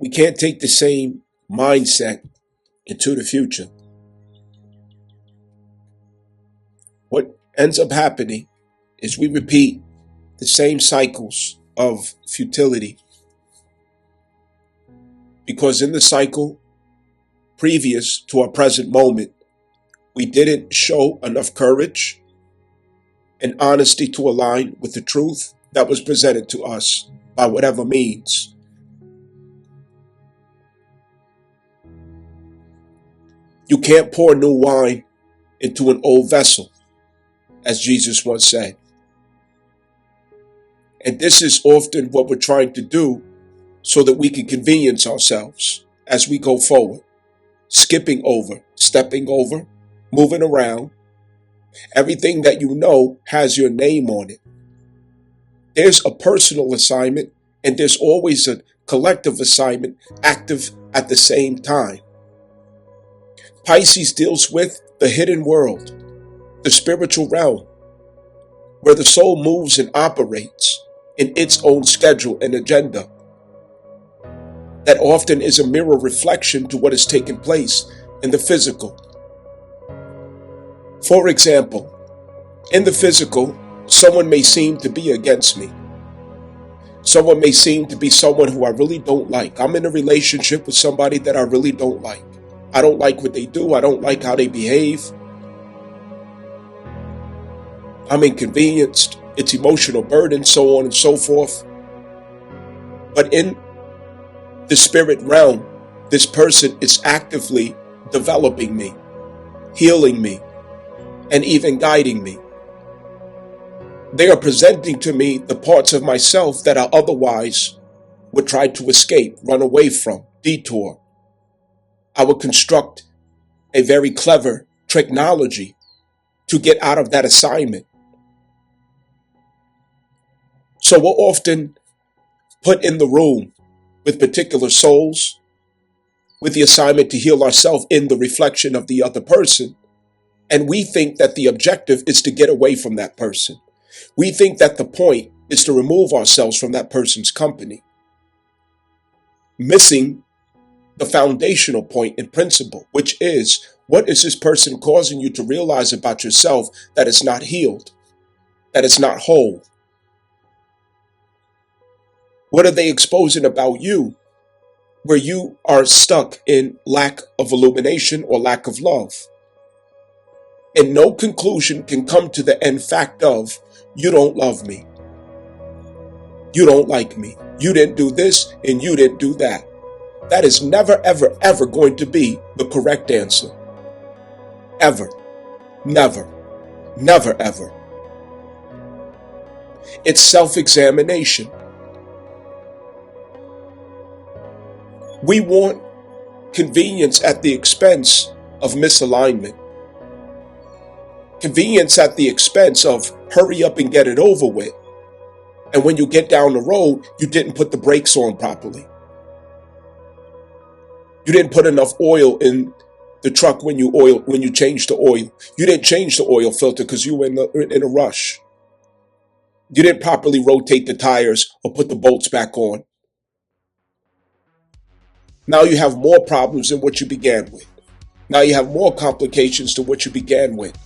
We can't take the same mindset into the future. What ends up happening is we repeat the same cycles of futility, because in the cycle previous to our present moment, we didn't show enough courage and honesty to align with the truth that was presented to us by whatever means. You can't pour new wine into an old vessel, as Jesus once said. And this is often what we're trying to do so that we can convenience ourselves as we go forward, skipping over, stepping over, moving around. Everything that you know has your name on it. There's a personal assignment and there's always a collective assignment active at the same time. Pisces deals with the hidden world, the spiritual realm, where the soul moves and operates in its own schedule and agenda. That often is a mirror reflection to what has taken place in the physical. For example, in the physical, someone may seem to be against me. Someone may seem to be someone who I really don't like. I'm in a relationship with somebody that I really don't like. I don't like what they do. I don't like how they behave. I'm inconvenienced. It's emotional burden, so on and so forth. But in the spirit realm, this person is actively developing me, healing me, and even guiding me. They are presenting to me the parts of myself that I otherwise would try to escape, run away from, detour. I would construct a very clever technology to get out of that assignment. So we're often put in the room with particular souls with the assignment to heal ourselves in the reflection of the other person. And we think that the objective is to get away from that person. We think that the point is to remove ourselves from that person's company, missing the foundational point and principle, which is, what is this person causing you to realize about yourself that is not healed, that is not whole? What are they exposing about you where you are stuck in lack of illumination or lack of love? And no conclusion can come to the end fact of, you don't love me. You don't like me. You didn't do this and you didn't do that. That is never, ever, ever going to be the correct answer. Ever. Never. Never, ever. It's self-examination. We want convenience at the expense of misalignment. Convenience at the expense of hurry up and get it over with. And when you get down the road, you didn't put the brakes on properly. You didn't put enough oil in the truck when you changed the oil. You didn't change the oil filter because you were in a rush. You didn't properly rotate the tires or put the bolts back on. Now you have more problems than what you began with. Now you have more complications to what you began with.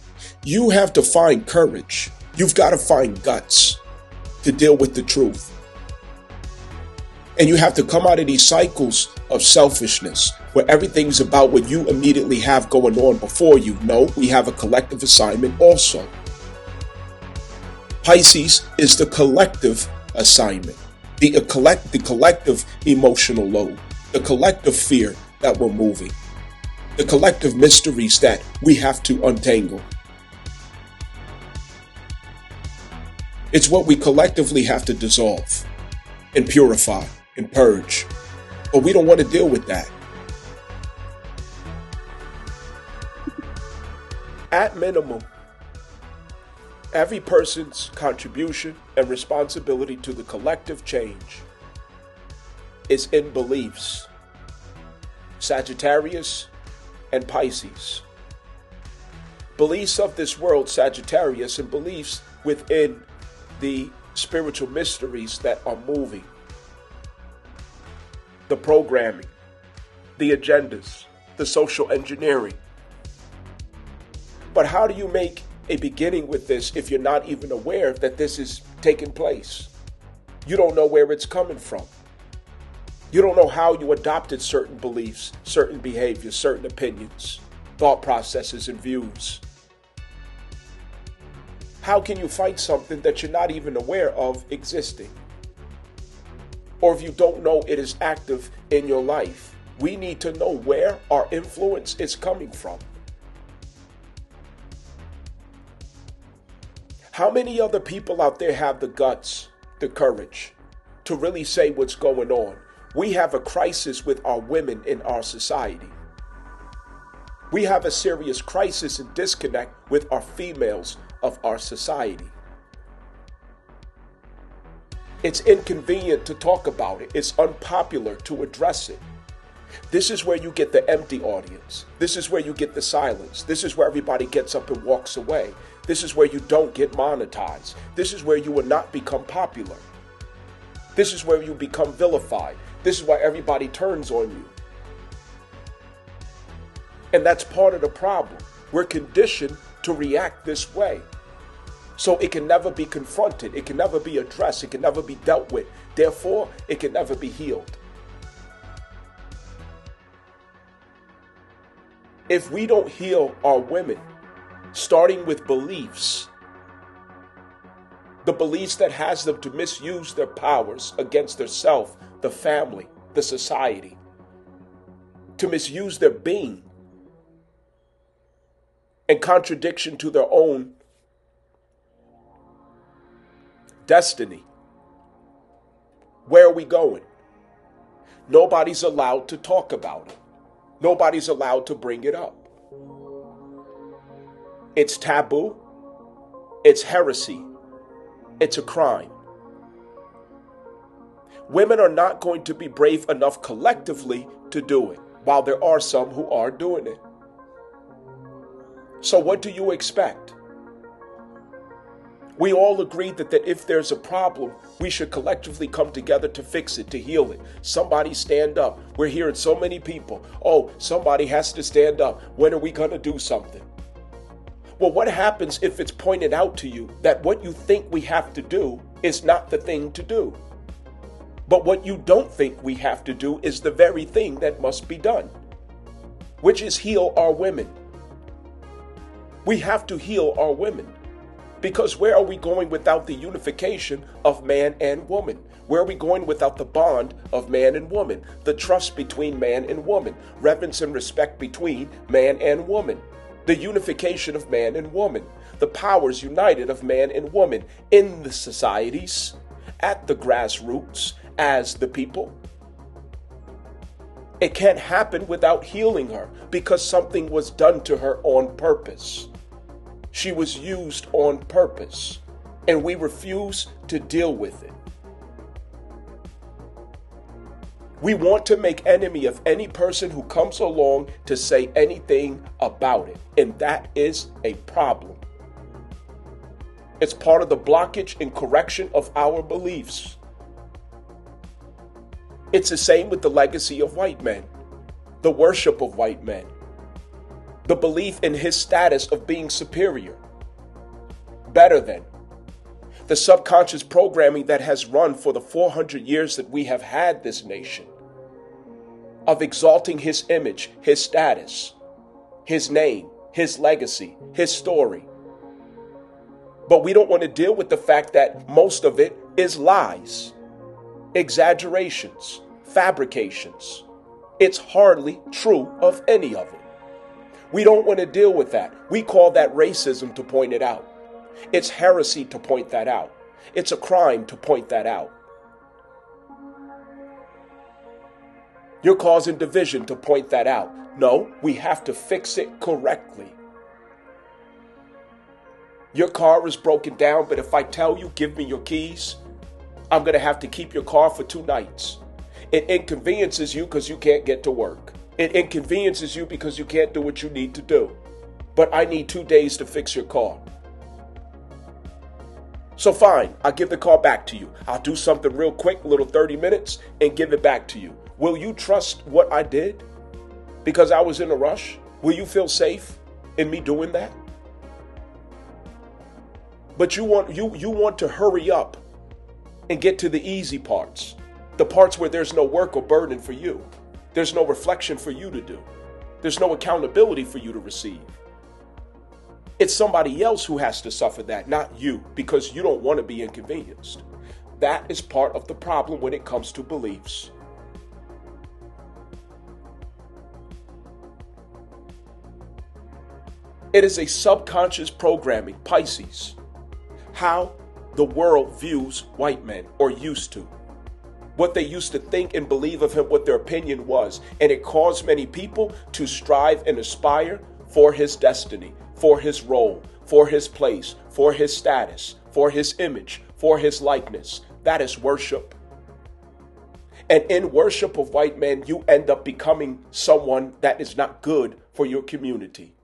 You have to find courage. You've got to find guts to deal with the truth. And you have to come out of these cycles of selfishness where everything's about what you immediately have going on before you. No, we have a collective assignment also. Pisces is the collective assignment, the collective emotional load, the collective fear that we're moving, the collective mysteries that we have to untangle. It's what we collectively have to dissolve and purify and purge. But we don't want to deal with that. At minimum, every person's contribution and responsibility to the collective change is in beliefs. Sagittarius and Pisces. Beliefs of this world, Sagittarius, and beliefs within the spiritual mysteries that are moving. the programming, the agendas, the social engineering. But how do you make a beginning with this if you're not even aware that this is taking place? You don't know where it's coming from. You don't know how you adopted certain beliefs, certain behaviors, certain opinions, thought processes, and views. How can you fight something that you're not even aware of existing? Or if you don't know it is active in your life, we need to know where our influence is coming from. How many other people out there have the guts, the courage to really say what's going on? We have a crisis with our women in our society. We have a serious crisis and disconnect with our females of our society. It's inconvenient to talk about it. It's unpopular to address it. This is where you get the empty audience. This is where you get the silence. This is where everybody gets up and walks away. This is where you don't get monetized. This is where you will not become popular. This is where you become vilified. This is why everybody turns on you. And that's part of the problem. We're conditioned to react this way. So it can never be confronted. It can never be addressed. It can never be dealt with. Therefore, it can never be healed. If we don't heal our women, starting with beliefs, the beliefs that has them to misuse their powers against their self, the family, the society, to misuse their being in contradiction to their own destiny. Where are we going? Nobody's allowed to talk about it. Nobody's allowed to bring it up. It's taboo. It's heresy. It's a crime. Women are not going to be brave enough collectively to do it, while there are some who are doing it. So what do you expect? We all agreed that if there's a problem, we should collectively come together to fix it, to heal it. Somebody stand up. We're hearing so many people. Oh, somebody has to stand up. When are we going to do something? Well, what happens if it's pointed out to you that what you think we have to do is not the thing to do? But what you don't think we have to do is the very thing that must be done, which is heal our women. We have to heal our women. Because where are we going without the unification of man and woman? Where are we going without the bond of man and woman? The trust between man and woman. Reverence and respect between man and woman. The unification of man and woman. The powers united of man and woman in the societies, at the grassroots, as the people. It can't happen without healing her because something was done to her on purpose. She was used on purpose, and we refuse to deal with it. We want to make enemy of any person who comes along to say anything about it, and that is a problem. It's part of the blockage and correction of our beliefs. It's the same with the legacy of white men, the worship of white men. The belief in his status of being superior, better than. The subconscious programming that has run for the 400 years that we have had this nation, of exalting his image, his status, his name, his legacy, his story. But we don't want to deal with the fact that most of it is lies, exaggerations, fabrications. It's hardly true of any of it. We don't want to deal with that. We call that racism to point it out. It's heresy to point that out. It's a crime to point that out. You're causing division to point that out. No, we have to fix it correctly. Your car is broken down, but if I tell you, give me your keys, I'm going to have to keep your car for 2 nights. It inconveniences you because you can't get to work. It inconveniences you because you can't do what you need to do. But I need 2 days to fix your car. So fine, I'll give the car back to you. I'll do something real quick, a little 30 minutes, and give it back to you. Will you trust what I did because I was in a rush? Will you feel safe in me doing that? But you want to hurry up and get to the easy parts, the parts where there's no work or burden for you. There's no reflection for you to do. There's no accountability for you to receive. It's somebody else who has to suffer that, not you, because you don't want to be inconvenienced. That is part of the problem when it comes to beliefs. It is a subconscious programming, Pisces, how the world views white men, or used to. What they used to think and believe of him, what their opinion was. And it caused many people to strive and aspire for his destiny, for his role, for his place, for his status, for his image, for his likeness. That is worship. And in worship of white men, you end up becoming someone that is not good for your community.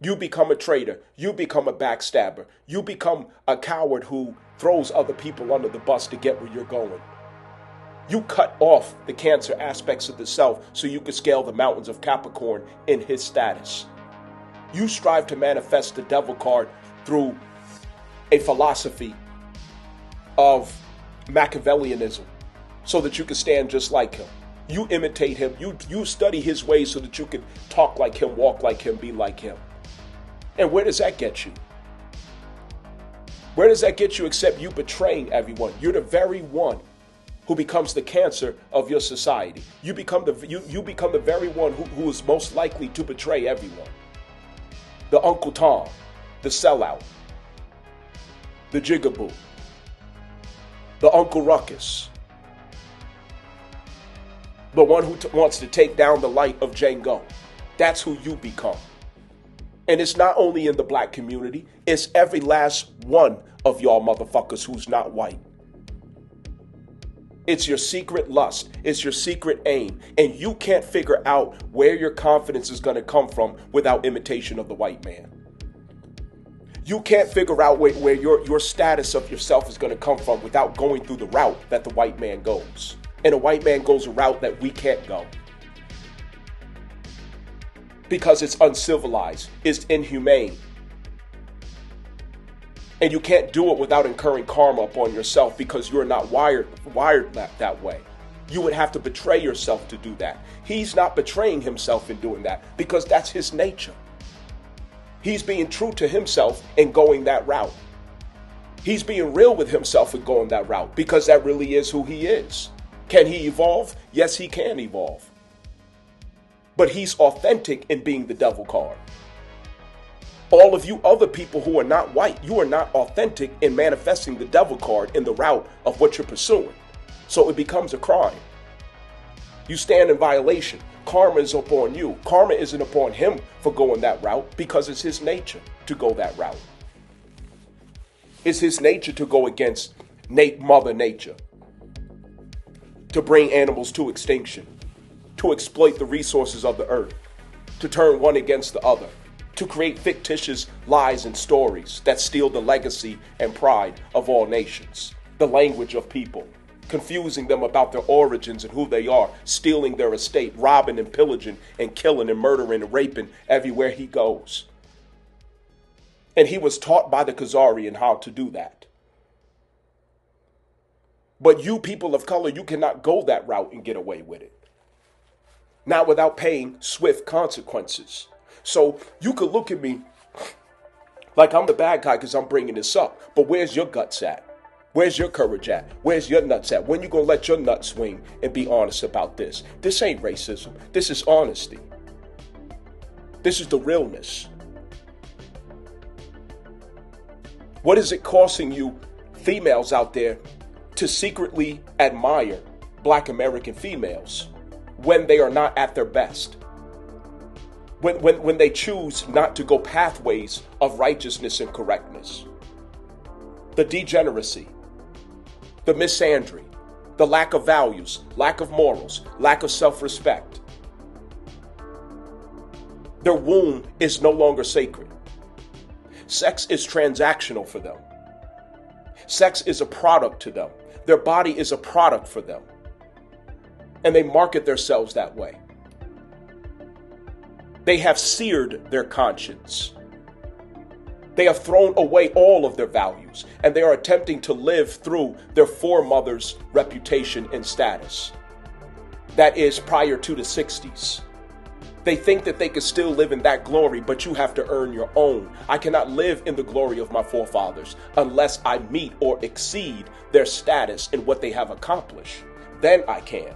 You become a traitor. You become a backstabber. You become a coward who throws other people under the bus to get where you're going. You cut off the Cancer aspects of the self so you can scale the mountains of Capricorn in his status. You strive to manifest the devil card through a philosophy of Machiavellianism so that you can stand just like him. You imitate him. You study his ways so that you can talk like him, walk like him, be like him. And where does that get you? Where does that get you except you betraying everyone? You're the very one who becomes the cancer of your society. You become the very one who is most likely to betray everyone. The Uncle Tom, the sellout, the jigaboo, the Uncle Ruckus, the one who wants to take down the light of Django. That's who you become. And it's not only in the black community, it's every last one of y'all motherfuckers who's not white. It's your secret lust. It's your secret aim. And you can't figure out where your confidence is going to come from without imitation of the white man. You can't figure out where your status of yourself is going to come from without going through the route that the white man goes. And a white man goes a route that we can't go. Because it's uncivilized, it's inhumane. And you can't do it without incurring karma upon yourself because you're not wired that way. You would have to betray yourself to do that. He's not betraying himself in doing that because that's his nature. He's being true to himself and going that route. He's being real with himself and going that route because that really is who he is. Can he evolve? Yes, he can evolve. But he's authentic in being the devil card. All of you other people who are not white, you are not authentic in manifesting the devil card in the route of what you're pursuing. So it becomes a crime. You stand in violation. Karma is upon you. Karma isn't upon him for going that route because it's his nature to go that route. It's his nature to go against Mother Nature, to bring animals to extinction, to exploit the resources of the earth, to turn one against the other, to create fictitious lies and stories that steal the legacy and pride of all nations, the language of people, confusing them about their origins and who they are, stealing their estate, robbing and pillaging and killing and murdering and raping everywhere he goes. And he was taught by the Khazarian how to do that. But you people of color, you cannot go that route and get away with it. Not without paying swift consequences. So you could look at me like I'm the bad guy because I'm bringing this up. But where's your guts at? Where's your courage at? Where's your nuts at? When you gonna let your nuts swing and be honest about this? This ain't racism. This is honesty. This is the realness. What is it costing you females out there to secretly admire Black American females when they are not at their best? When they choose not to go pathways of righteousness and correctness? The degeneracy, the misandry, the lack of values, lack of morals, lack of self-respect. Their womb is no longer sacred. Sex is transactional for them. Sex is a product to them. Their body is a product for them. and they market themselves that way. They have seared their conscience. They have thrown away all of their values, and they are attempting to live through their foremothers' reputation and status. That is prior to the 60s. They think that they can still live in that glory, but you have to earn your own. I cannot live in the glory of my forefathers unless I meet or exceed their status in what they have accomplished. Then I can.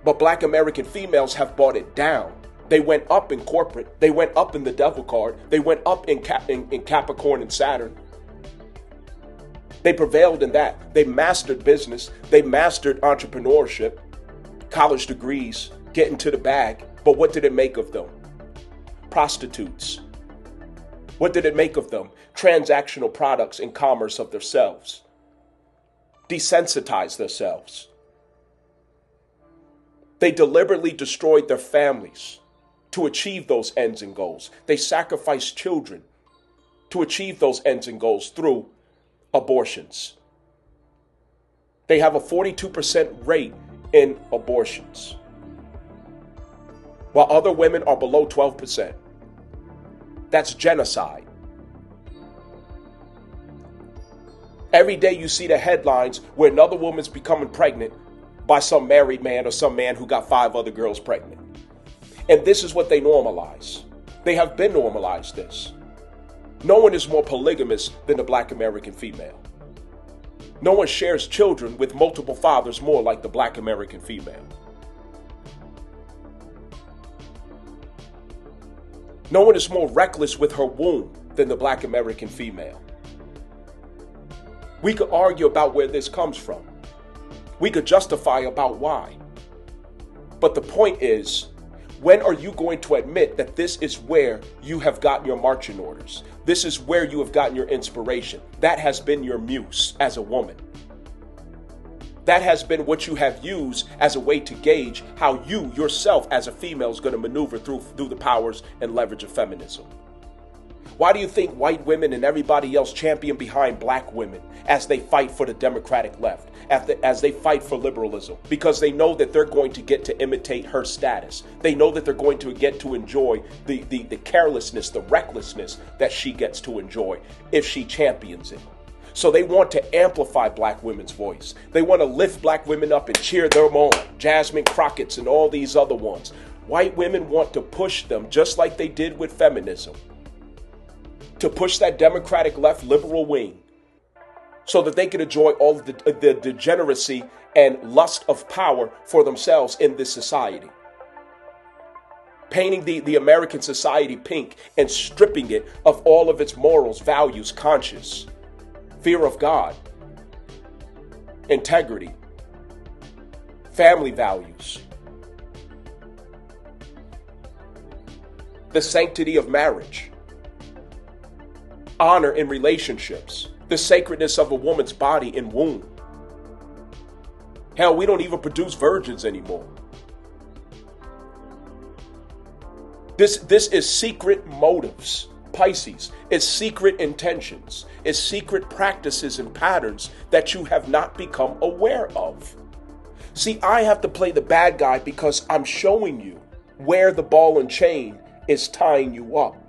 But Black American females have brought it down. They went up in corporate. They went up in the devil card. They went up in Capricorn and Saturn. They prevailed in that. They mastered business. They mastered entrepreneurship, college degrees, getting to the bag. But what did it make of them? Prostitutes. What did it make of them? Transactional products in commerce of themselves. Desensitized themselves. They deliberately destroyed their families to achieve those ends and goals. They sacrificed children to achieve those ends and goals through abortions. They have a 42% rate in abortions, while other women are below 12%. That's genocide. Every day you see the headlines where another woman's becoming pregnant by some married man or some man who got 5 other girls pregnant. And this is what they normalize. They have been normalized this. No one is more polygamous than the Black American female. No one shares children with multiple fathers more like the Black American female. No one is more reckless with her womb than the Black American female. We could argue about where this comes from. We could justify about why. But the point is, when are you going to admit that this is where you have gotten your marching orders? This is where you have gotten your inspiration. That has been your muse as a woman. That has been what you have used as a way to gauge how you yourself as a female is going to maneuver through the powers and leverage of feminism. Why do you think white women and everybody else champion behind black women as they fight for the democratic left, as they fight for liberalism? Because they know that they're going to get to imitate her status. They know that they're going to get to enjoy the carelessness, the recklessness that she gets to enjoy if she champions it. So they want to amplify black women's voice. They want to lift black women up and cheer them on. Jasmine Crockett's and all these other ones. White women want to push them just like they did with feminism, to push that democratic left liberal wing so that they can enjoy all of the degeneracy and lust of power for themselves in this society. Painting the American society pink and stripping it of all of its morals, values, conscience, fear of God, integrity, family values, the sanctity of marriage, honor in relationships, the sacredness of a woman's body and womb. Hell, we don't even produce virgins anymore. This is secret motives, Pisces. It's secret intentions. It's secret practices and patterns that you have not become aware of. See, I have to play the bad guy because I'm showing you where the ball and chain is tying you up.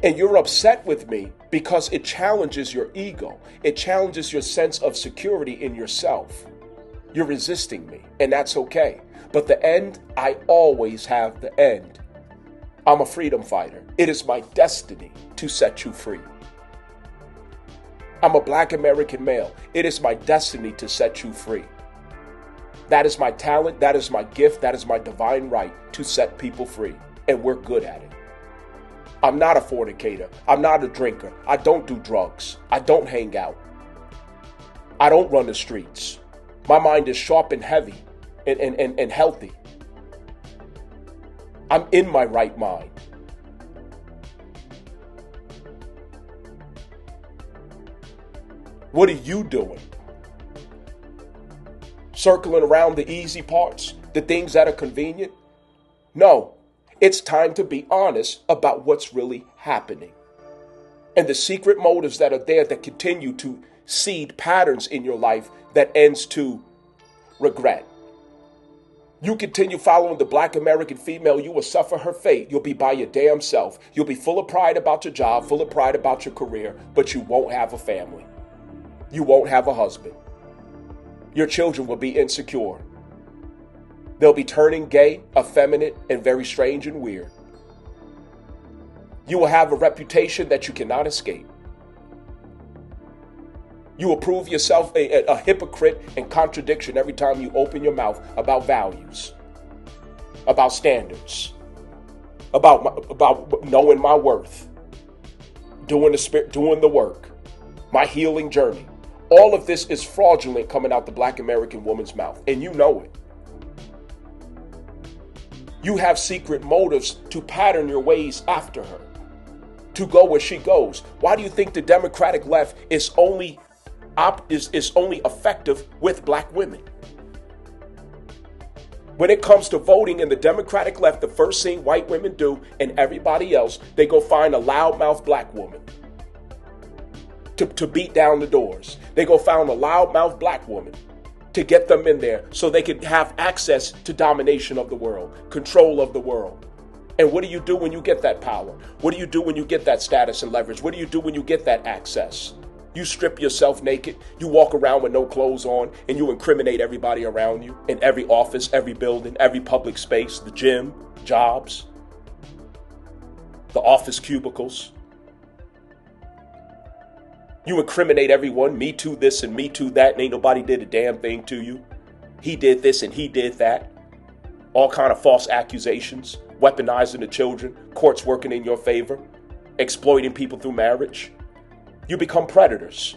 And you're upset with me because it challenges your ego. It challenges your sense of security in yourself. You're resisting me, and that's okay. But the end, I always have the end. I'm a freedom fighter. It is my destiny to set you free. I'm a black American male. It is my destiny to set you free. That is my talent. That is my gift. That is my divine right to set people free. And we're good at it. I'm not a fornicator. I'm not a drinker. I don't do drugs. I don't hang out. I don't run the streets. My mind is sharp and heavy and healthy. I'm in my right mind. What are you doing? Circling around the easy parts, the things that are convenient? No. It's time to be honest about what's really happening. And the secret motives that are there that continue to seed patterns in your life that ends to regret, You continue following the black American female, you will suffer her fate. You'll be by your damn self. You'll be full of pride about your job, full of pride about your career, but you won't have a family. You won't have a husband. Your children will be insecure. They'll be turning gay, effeminate, and very strange and weird. You will have a reputation that you cannot escape. You will prove yourself a hypocrite and contradiction every time you open your mouth about values, about standards, about knowing my worth, doing the work, my healing journey. All of this is fraudulent coming out the black American woman's mouth, and you know it. You have secret motives to pattern your ways after her, to go where she goes. Why do you think the Democratic left is only effective with black women? When it comes to voting in the Democratic left, the first thing white women do and everybody else, they go find a loudmouth black woman to beat down the doors. They go find a loudmouth black woman to get them in there so they can have access to domination of the world, control of the world. And what do you do when you get that power? What do you do when you get that status and leverage? What do you do when you get that access? You strip yourself naked, you walk around with no clothes on, and you incriminate everybody around you in every office, every building, every public space, the gym, jobs, the office cubicles. You incriminate everyone, me too this and me too that, and ain't nobody did a damn thing to you. He did this and he did that. All kind of false accusations, weaponizing the children, courts working in your favor, exploiting people through marriage. You become predators.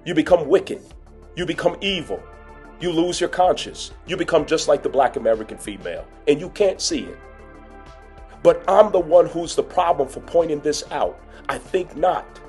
You become wicked. You become evil. You lose your conscience. You become just like the black American female, and you can't see it. But I'm the one who's the problem for pointing this out. I think not.